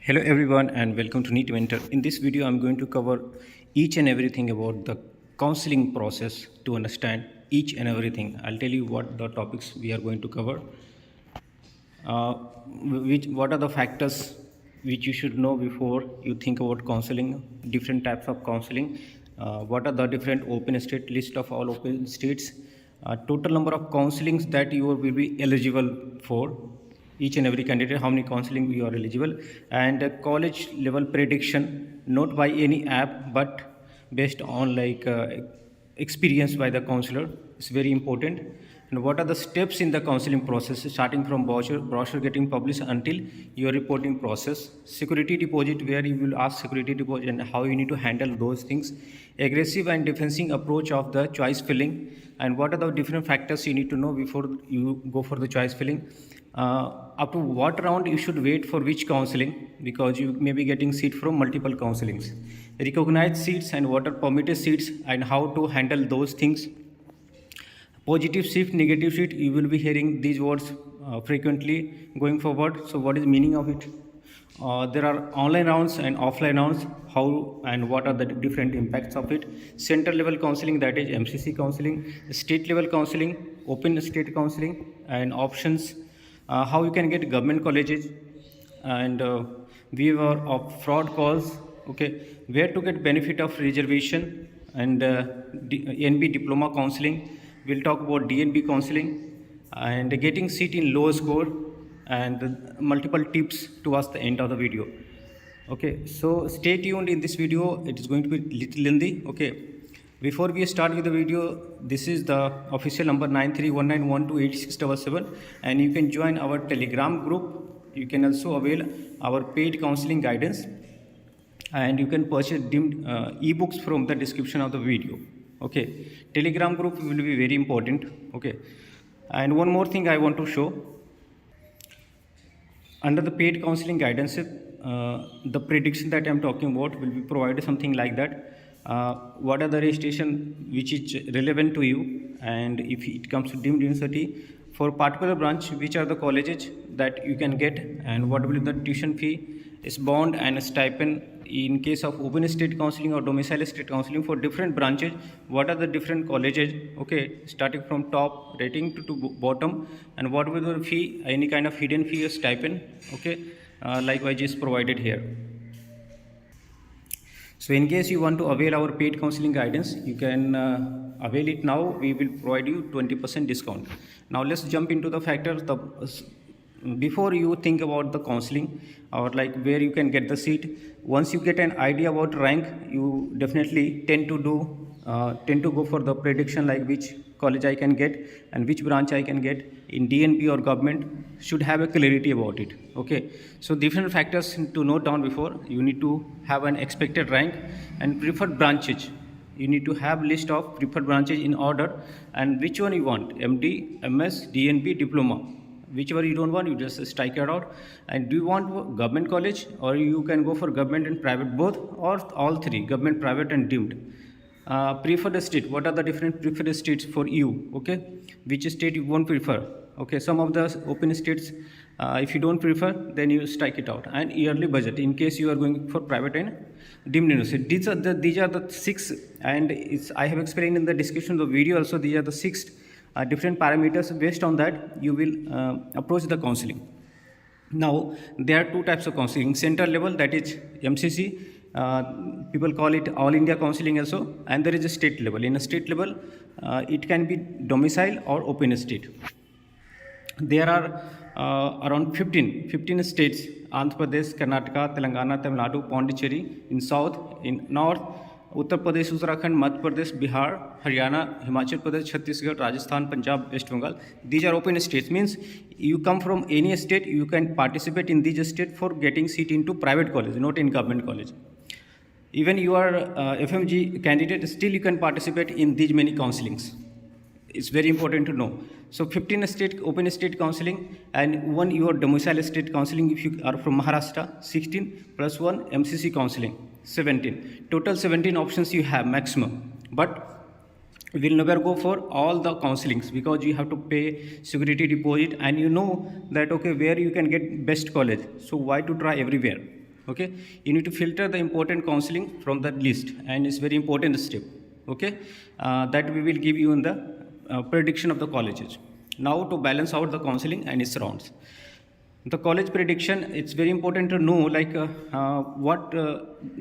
Hello everyone and welcome to NEET Mentor. In this video, I'm going to cover each and everything about the counseling process to understand each and everything. I'll tell you what the topics we are going to cover. What are the factors which you should know before you think about counseling, different types of counseling, what are the different open state list of all open states, total number of counselings that you will be eligible for, each and every candidate, how many counseling you are eligible, and a college level prediction, not by any app but based on experience by the counselor. It's very important. And what are the steps in the counseling process, starting from brochure getting published until your reporting process, security deposit, where you will ask security deposit and how you need to handle those things, aggressive and defensive approach of the choice filling, and what are the different factors you need to know before you go for the choice filling, up to what round you should wait for which counseling, because you may be getting seat from multiple counselings, recognized seats and what are permitted seats and how to handle those things, positive shift, negative shift. You will be hearing these words frequently going forward. So what is meaning of it? There are online rounds and offline rounds, how and what are the different impacts of it, center level counseling, that is MCC counseling, state level counseling, open state counseling, and options, how you can get government colleges, and waiver of fraud calls, okay, where to get benefit of reservation, and NB-DIPLOMA counseling. We'll talk about DNB counseling and getting seat in low score, and multiple tips towards the end of the video. Okay, so stay tuned in this video. It is going to be little lengthy. Okay, before we start with the video, this is the official number 9319128677, and you can join our Telegram group. You can also avail our paid counseling guidance, and you can purchase dimmed ebooks from the description of the video. Okay, Telegram group will be very important. Okay, and one more thing I want to show. Under the paid counseling guidance, the prediction that I am talking about will be provided something like that. What are the registration which is relevant to you, and if it comes to deemed university for particular branch, which are the colleges that you can get, and what will be the tuition fee, is bond and stipend in case of open state counseling or domicile state counseling for different branches. What are the different colleges, okay, starting from top rating to bottom, and what will the fee, any kind of hidden fee or stipend, okay, likewise is provided here. So in case you want to avail our paid counseling guidance, you can avail it now. We will provide you 20% discount. Now let's jump into the factors. Before you think about the counseling or like where you can get the seat, once you get an idea about rank, you definitely tend to go for the prediction, like which college I can get and which branch I can get in DNB or government. Should have a clarity about it. Okay, so different factors to note down before. You need to have an expected rank and preferred branches. You need to have list of preferred branches in order, and which one you want, MD, MS, DNB, diploma. Whichever you don't want, you just strike it out. And do you want government college, or you can go for government and private both, or all three, government, private and deemed. Preferred state, what are the different preferred states for you, okay, which state you won't prefer, okay, some of the open states, if you don't prefer, then you strike it out. And yearly budget in case you are going for private and deemed university. These are the six, and I have explained in the description of the video also. These are the six different parameters. Based on that, you will approach the counseling. Now there are two types of counseling: center level, that is MCC, people call it all India counseling also, and there is a state level. In a state level, it can be domicile or open state. There are around 15 states: Andhra Pradesh, Karnataka, Telangana, Tamil Nadu, Pondicherry in south, in north Uttar Pradesh, Uttarakhand, Madhya Pradesh, Bihar, Haryana, Himachal Pradesh, Chhattisgarh, Rajasthan, Punjab, West Bengal. These are open states. Means you come from any state, you can participate in these states for getting seat into private college, not in government college. Even you are FMG candidate, still you can participate in these many counselings. It's very important to know. So 15 state open state counseling, and one your domicile state counseling if you are from Maharashtra, 16 plus 1 MCC counseling, 17. Total 17 options you have maximum. But we will never go for all the counselings, because you have to pay security deposit, and you know that okay, where you can get best college. So why to try everywhere? Okay, you need to filter the important counseling from the list, and it's very important step. Okay, that we will give you in the prediction of the colleges. Now to balance out the counseling and its rounds, the college prediction, it's very important to know like what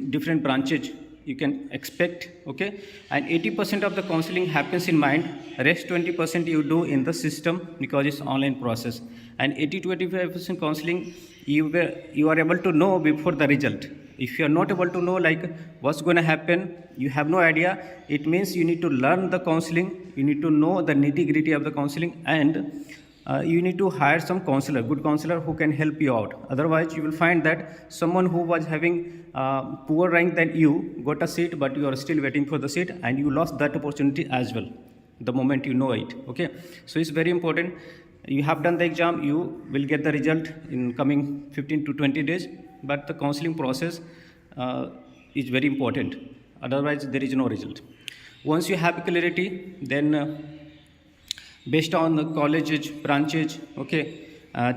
different branches you can expect. Okay, and 80% of the counseling happens in mind, rest 20% you do in the system because it's online process, and 80 to 85% counseling you are able to know before the result. If you are not able to know like what's going to happen, you have no idea, it means you need to learn the counseling, you need to know the nitty gritty of the counseling, and you need to hire some counselor, good counselor who can help you out. Otherwise you will find that someone who was having poor rank than you got a seat, but you are still waiting for the seat, and you lost that opportunity as well the moment you know it. Okay, so it's very important. You have done the exam, you will get the result in coming 15 to 20 days, but the counseling process is very important, otherwise there is no result. Once you have clarity, then based on the colleges, branches, okay,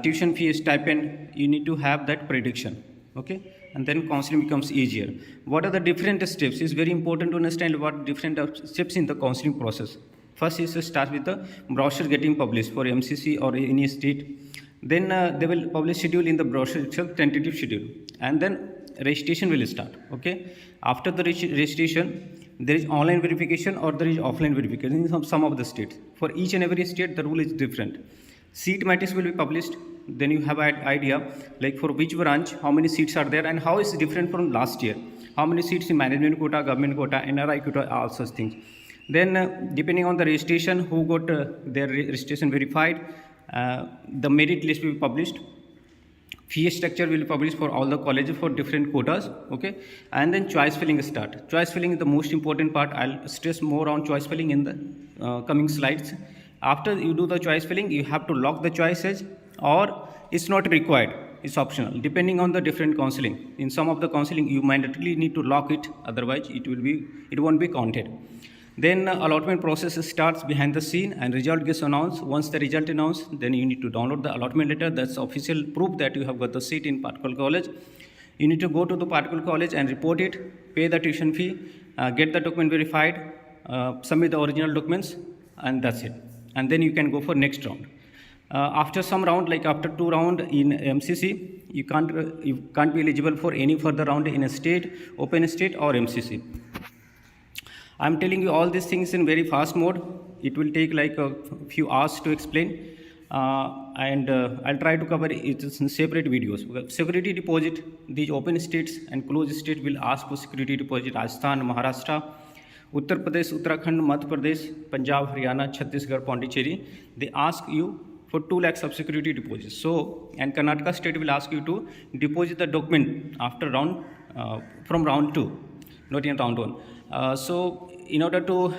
tuition fee, stipend, you need to have that prediction. Okay, and then counseling becomes easier. What are the different steps? It's very important to understand what different steps in the counseling process. First is to start with the brochure getting published for MCC or any state. Then they will publish schedule in the brochure itself, tentative schedule, and then registration will start. Okay, after the registration, there is online verification or there is offline verification in some of the states. For each and every state, the rule is different. Seat matrix will be published. Then you have an idea like for which branch, how many seats are there, and how is it different from last year. How many seats in management quota, government quota, NRI quota, all such things. Then depending on the registration, who got their registration verified, the merit list will be published. Fee structure will be published for all the colleges for different quotas. Okay, and then choice filling start. Choice filling is the most important part. I'll stress more on choice filling in the coming slides. After you do the choice filling, you have to lock the choices, or it's not required, it's optional depending on the different counseling. In some of the counseling you mandatorily need to lock it, otherwise it won't be counted. Then allotment process starts behind the scene and result gets announced. Once the result announced, then you need to download the allotment letter. That's official proof that you have got the seat in particular college. You need to go to the particular college and report it, pay the tuition fee, get the document verified, submit the original documents, and that's it. And then you can go for next round. After some round, like after 2 rounds in MCC, you can't be eligible for any further round in a state, open state or MCC. I'm telling you all these things in very fast mode. It will take like a few hours to explain, and I'll try to cover it in separate videos. Security deposit, these open states and closed states will ask for security deposit. Rajasthan, Maharashtra, Uttar Pradesh, Uttarakhand, Madhya Pradesh, Punjab, Haryana, Chhattisgarh, Pondicherry, they ask you for 2 lakhs of security deposits. So, and Karnataka state will ask you to deposit the document after round, from round 2, not in round 1. So in order to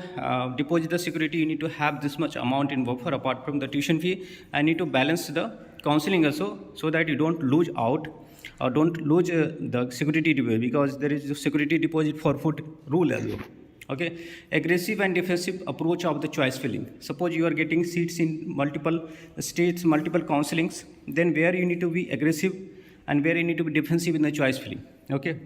deposit the security, you need to have this much amount in buffer apart from the tuition fee, and need to balance the counseling also, so that you don't lose out or don't lose the security deposit, because there is a security deposit forfeit rule as well. Okay, aggressive and defensive approach of the choice filling. Suppose you are getting seats in multiple states, multiple counselings, then where you need to be aggressive and where you need to be defensive in the choice filling. Okay.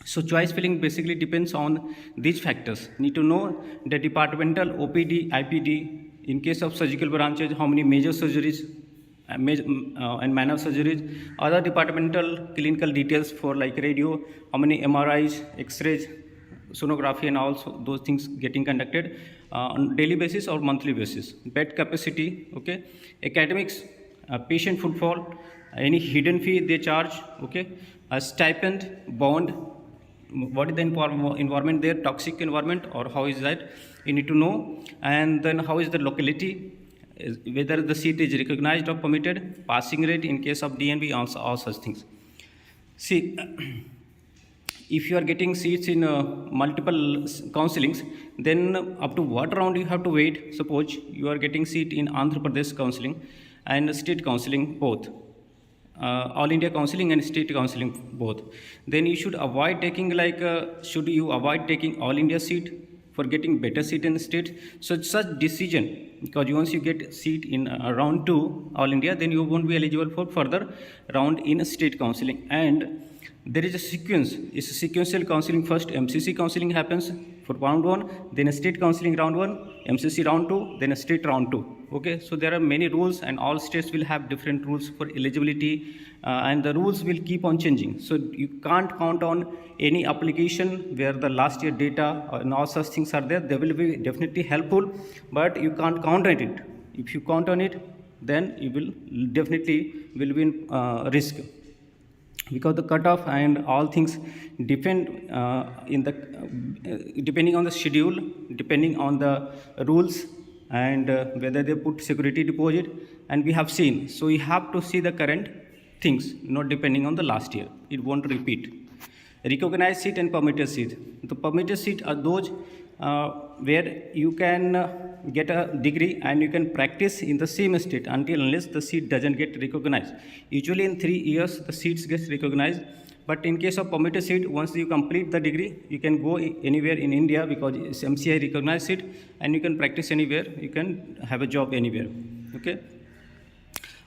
So choice filling basically depends on these factors. Need to know the departmental OPD, IPD. In case of surgical branches, how many major surgeries and minor surgeries. Other departmental clinical details for like radio, how many MRIs, X-rays, sonography, and also those things getting conducted on daily basis or monthly basis. Bed capacity, okay. Academics, patient footfall, any hidden fee they charge, okay. A stipend, bond. What is the environment there, toxic environment, or how is that, you need to know. And then how is the locality, whether the seat is recognized or permitted, passing rate in case of DNB, also all such things. See, if you are getting seats in multiple counselings, then up to what round you have to wait. Suppose you are getting seat in Andhra Pradesh counselling and state counselling both. All India counselling and state counselling both, then you should avoid taking should you avoid taking all India seat for getting better seat in the state. So such decision, because once you get seat in round 2 all India, then you won't be eligible for further round in state counselling. And There is a sequence. It's a sequential counseling. First, MCC counseling happens for round 1, then a state counseling round 1, MCC round 2, then a state round 2. Okay, so there are many rules, and all states will have different rules for eligibility, and the rules will keep on changing. So you can't count on any application where the last year data and all such things are there. They will be definitely helpful, but you can't count on it. If you count on it, then you will definitely will be in risk, because the cutoff and all things depend depending on the schedule, depending on the rules, and whether they put security deposit, and we have seen. So you have to see the current things, not depending on the last year. It won't repeat. Recognized seat and permitted seat. The permitted seat are those where you can get a degree and you can practice in the same state until unless the seat doesn't get recognized. Usually in 3 years the seats get recognized, but in case of permitted seat, once you complete the degree, you can go anywhere in India because it's MCI recognized seat, and you can practice anywhere, you can have a job anywhere. Okay.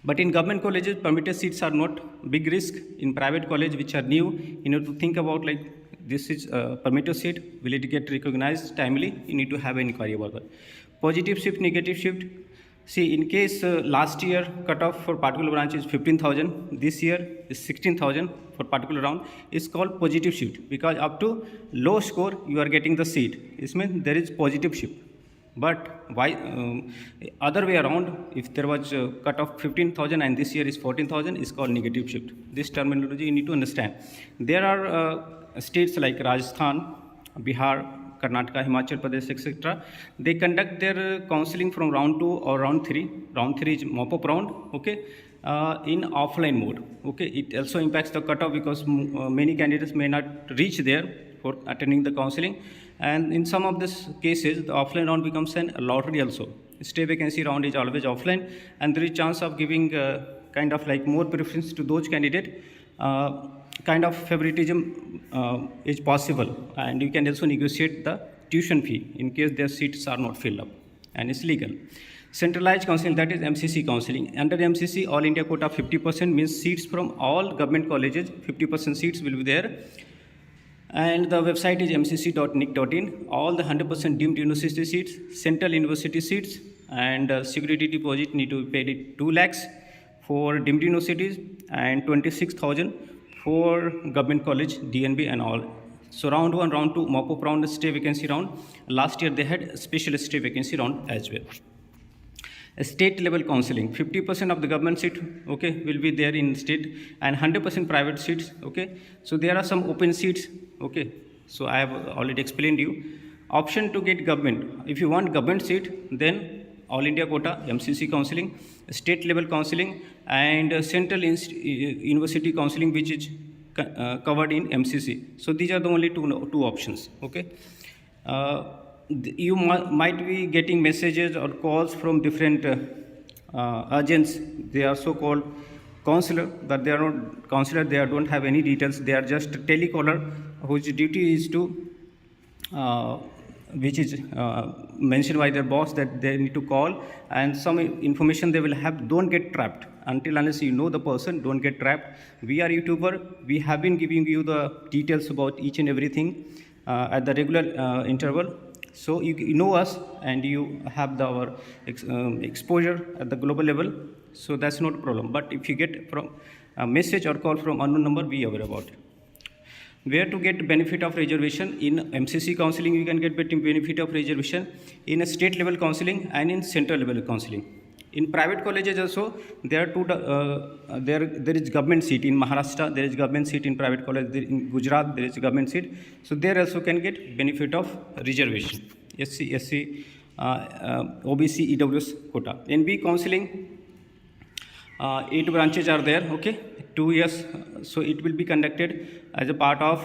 But in government colleges, permitted seats are not big risk. In private college, which are new, you need to think about like, this is a permitted seat, will it get recognized timely? You need to have an inquiry about that. Positive shift, negative shift. See, in case last year cutoff for particular branch is 15,000, this year is 16,000 for particular round, is called positive shift, because up to low score you are getting the seat. This means there is positive shift. But why other way around, if there was a cutoff 15,000 and this year is 14,000, is called negative shift. This terminology you need to understand. There are states like Rajasthan, Bihar, Karnataka, Himachal Pradesh, etc. They conduct their counseling from round 2 or round 3. Round 3 is mop-up round, okay, in offline mode. Okay, it also impacts the cutoff because many candidates may not reach there for attending the counseling. And in some of these cases, the offline round becomes a lottery also. Stay vacancy round is always offline, and there is chance of giving kind of like more preference to those candidates. Kind of favoritism is possible, and you can also negotiate the tuition fee in case their seats are not filled up, and it's legal. Centralized counseling, that is MCC counseling. Under MCC, all India quota 50% means seats from all government colleges, 50% seats will be there. And the website is mcc.nic.in. All the 100% deemed university seats, central university seats, and security deposit need to be paid at 2 lakhs for deemed universities and 26,000 for government college, DNB and all. So round 1, round 2, mop-up round, stay vacancy round. Last year they had special stay vacancy round as well. State level counseling, 50% of the government seat, okay, will be there in state, and 100% private seats, okay. So there are some open seats, okay. So I have already explained you. Option to get government. If you want government seat, then all India quota, MCC counseling, state level counseling, and central university counseling, which is covered in MCC. So these are the only two options, okay. You might be getting messages or calls from different agents. They are so called counselor, but they are not counselor. They don't have any details. They are just telecaller whose duty is to which is mentioned by their boss that they need to call, and some information they will have. Don't get trapped until unless you know the person. Don't get trapped. We are YouTuber. We have been giving you the details about each and everything at the regular interval. So you know us, and you have our exposure at the global level, so that's not a problem. But if you get from a message or call from unknown number, be aware about it. Where to get benefit of reservation? In MCC counseling, you can get benefit of reservation in a state level counseling and in central level counseling. In private colleges also, there are there is government seat. In Maharashtra, there is government seat in private college. In Gujarat, there is government seat. So there also can get benefit of reservation. SC, OBC, EWS quota. NBE counseling, 8 branches are there, okay, 2 years. So it will be conducted as a part of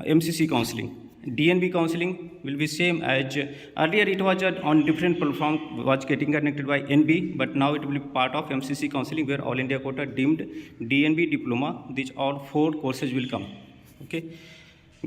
MCC counseling. DNB counseling will be same as earlier. It was on different platform, was getting connected by NB, but now it will be part of MCC counseling, where all India quota deemed DNB diploma. These all 4 courses will come. Okay,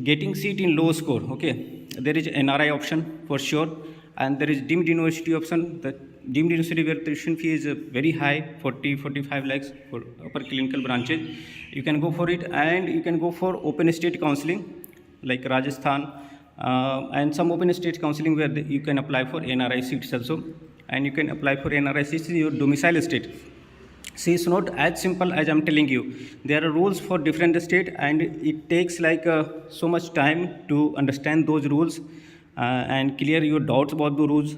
getting seat in low score. Okay, there is NRI option for sure, and there is deemed university option. The deemed university where tuition fee is very high, 40-45 lakhs for upper clinical branches, You can go for it, and you can go for open state counseling like Rajasthan, and some open state counseling where you can apply for NRI seats also, and you can apply for NRI seats in your domicile state. See, it's not as simple as I'm telling you. There are rules for different state, and it takes like so much time to understand those rules and clear your doubts about the rules.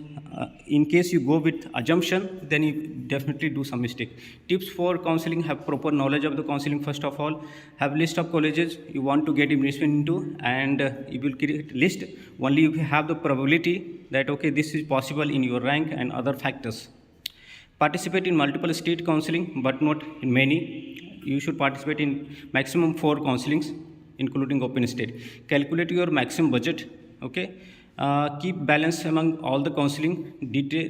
In case you go with assumption, then you definitely do some mistake. Tips for counseling: have proper knowledge of the counseling first of all. Have list of colleges you want to get admission into, and you will create list only if you have the probability that okay, this is possible in your rank and other factors. Participate in multiple state counseling, but not in many. You should participate in maximum 4 counselings, including open state. Calculate your maximum budget. Okay. Keep balance among all the counseling.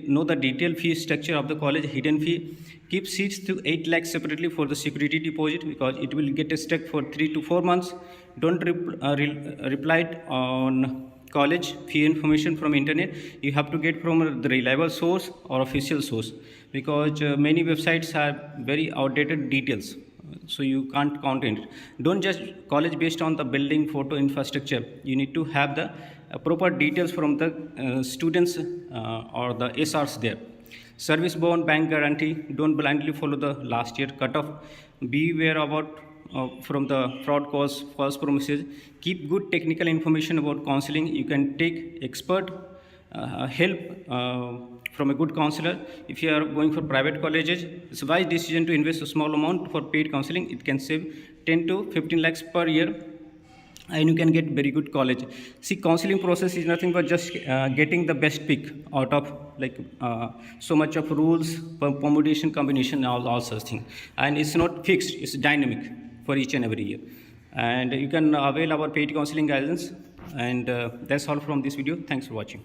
Know the detailed fee structure of the college, hidden fee. Keep seats to 8 lakhs separately for the security deposit, because it will get stuck for 3 to 4 months. Don't reply on college fee information from internet. You have to get from the reliable source or official source, because many websites have very outdated details, so you can't count it. Don't judge college based on the building photo infrastructure. You need to have the proper details from the students or the SRs there. Service bond, bank guarantee. Don't blindly follow the last year cutoff. Be aware about from the fraud calls, false promises. Keep good technical information about counseling. You can take expert help from a good counselor. If you are going for private colleges, it's a wise decision to invest a small amount for paid counseling. It can save 10 to 15 lakhs per year, and you can get very good college. See, counseling process is nothing but just getting the best pick out of like so much of rules, permutation, combination, all such things. And it's not fixed, it's dynamic for each and every year. And you can avail our paid counseling guidance. And that's all from this video. Thanks for watching.